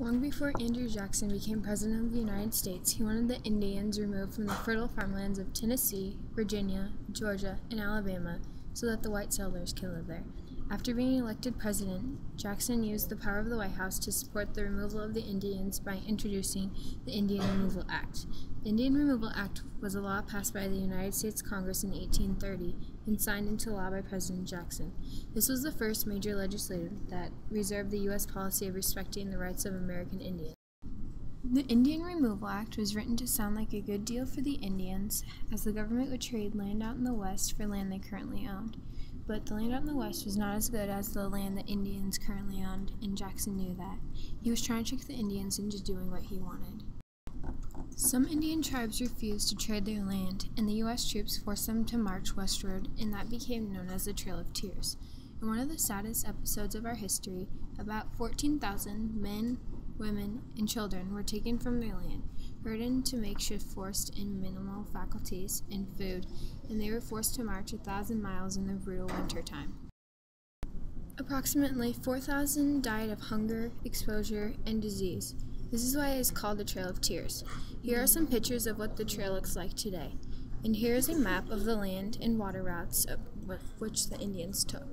Long before Andrew Jackson became President of the United States, he wanted the Indians removed from the fertile farmlands of Tennessee, Virginia, Georgia, and Alabama so that the white settlers could live there. After being elected president, Jackson used the power of the White House to support the removal of the Indians by introducing the Indian Removal Act. The Indian Removal Act was a law passed by the United States Congress in 1830 and signed into law by President Jackson. This was the first major legislation that reserved the U.S. policy of respecting the rights of American Indians. The Indian Removal Act was written to sound like a good deal for the Indians, as the government would trade land out in the West for land they currently owned. But the land out in the West was not as good as the land the Indians currently owned, and Jackson knew that. He was trying to trick the Indians into doing what he wanted. Some Indian tribes refused to trade their land, and the U.S. troops forced them to march westward, and that became known as the Trail of Tears. In one of the saddest episodes of our history, about 14,000 men, women, and children were taken from their land, herded into makeshift forest in minimal faculties and food, and they were forced to march 1,000 miles in the brutal wintertime. Approximately 4,000 died of hunger, exposure, and disease. This is why it is called the Trail of Tears. Here are some pictures of what the trail looks like today, and here is a map of the land and water routes which the Indians took.